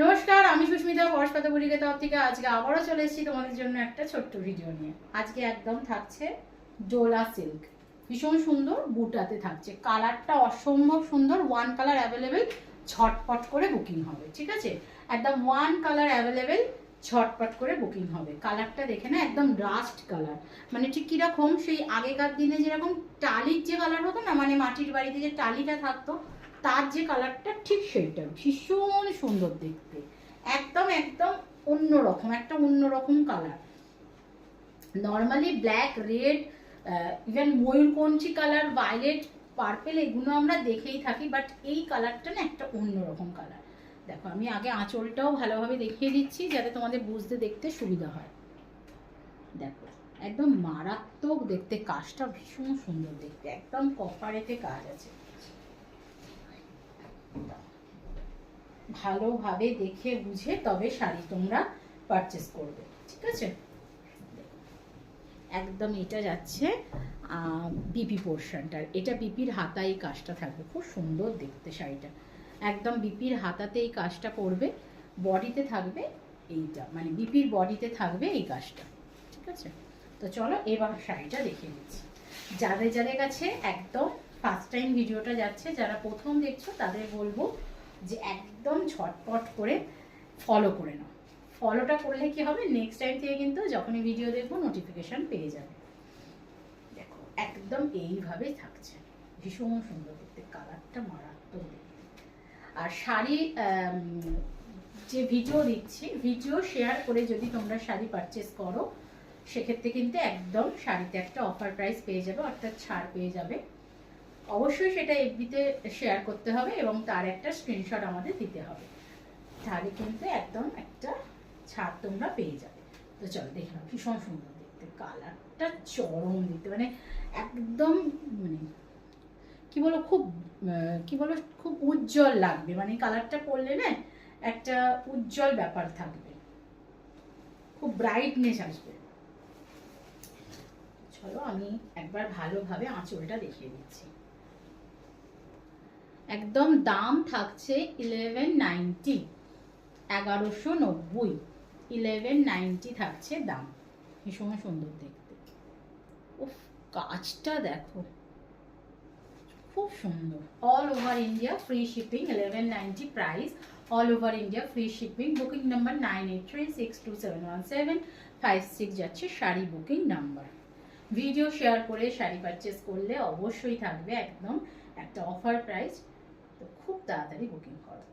নমস্কার, আমি সুস্মিতা পরশপাতা বুড়িকে তরফ থেকে আজকে আবারও চলে এসেছি তোমাদের জন্য একটা ছোট্ট ভিডিও নিয়ে। আজকে একদম থাকছে ডোলা সিল্ক, ভীষণ সুন্দর বুটাতে থাকছে। কালারটা অসম্ভব সুন্দর, ওয়ান কালার অ্যাভেলেবেল, ঝটপট করে বুকিং হবে। ঠিক আছে, একদম ওয়ান কালার অ্যাভেলেবেল, ঝটপট করে বুকিং হবে। কালারটা দেখে না, একদম রাস্ট কালার, মানে ঠিক কিরকম সেই আগেকার দিনে যেরকম টালির যে কালার হতো না, মানে মাটির বাড়িতে যে টালিটা থাকতো তার যে কালারটা ঠিক সেইটা, ভীষণ সুন্দর দেখতে। একদম একদম অন্যরকম, একটা অন্যরকম colour. Normally black, red, even ময়ূরকণ্ঠী কালার, ভায়োলেট, পার্পেল এগুলো আমরা দেখেই থাকি, বাট এই কালারটা না একটা অন্যরকম কালার। দেখো, আমি আগে আঁচলটাও ভালোভাবে দেখিয়ে দিচ্ছি যাতে তোমাদের বুঝতে দেখতে সুবিধা হয়। দেখো, একদম মারাত্মক দেখতে, কাজটা ভীষণ সুন্দর দেখতে, একদম কপারেতে কাজ আছে। ভালোভাবে দেখে বুঝে তবে শাড়ি তোমরা পারচেস করবে। ঠিক আছে, একদম এটা যাচ্ছে বিপি পোর্শনটার, এটা বিপির হাতায় এই কাজটা থাকবে, খুব সুন্দর দেখতে শাড়িটা। একদম বিপির হাতাতে এই কাজটা করবে, বডিতে থাকবে এইটা, মানে বিপির বডিতে থাকবে এই কাজটা। ঠিক আছে, তো চলো এবার শাড়িটা দেখে নিচ্ছি। যাদের যাদের কাছে একদম ফার্স্ট টাইম ভিডিওটা যাচ্ছে, যারা প্রথম দেখছো তাদের বলবো যে একদম ঝটপট করে ফলো করে নাও। ফলোটা করলে কি হবে, নেক্সট টাইম থেকে কিন্তু যখনই ভিডিও দেখবো নোটিফিকেশন পেয়ে যাবে। দেখো, একদম এইভাবেই থাকছে, ভীষণ সুন্দর দেখতে, কালারটা মারাত্মক দেখতে। আর শাড়ি যে ভিডিও দিচ্ছি, ভিডিও শেয়ার করে যদি তোমরা শাড়ি পারচেস করো, সেক্ষেত্রে কিন্তু একদম শাড়িতে একটা অফার প্রাইস পেয়ে যাবে, অর্থাৎ ছাড় পেয়ে যাবে। অবশ্যই সেটা এফবিতে শেয়ার করতে হবে এবং তার একটা স্ক্রিনশট আমাদের দিতে হবে, তাহলে কিন্তু একদম একটা ছাড় তোমরা পেয়ে যাবে। তো চলো দেখে নাও, ভীষণ সুন্দর দেখতে, কালারটা চরম দেখতে, মানে একদম, মানে কি বলো, খুব কি বলো, খুব উজ্জ্বল লাগবে, মানে কালারটা পরলে না একটা উজ্জ্বল ব্যাপার থাকবে, খুব ব্রাইটনেস আসবে। চলো আমি একবার ভালোভাবে আঁচলটা দেখিয়ে দিচ্ছি। একদম দাম থাকছে 1190, 1190, 1190 থাকছে দাম। ভীষণ সুন্দর দেখতে। উফ, কাজটা দেখো, খুব সুন্দর। All over India free shipping, 1190 price, all over India free shipping. Booking number 9836271756 যাচ্ছে sari booking number. Video share করে শাড়ি পারচেস করলে অবশ্যই থাকবে একদম একটা অফার প্রাইস, তো খুব তাড়াতাড়ি বুকিং করো।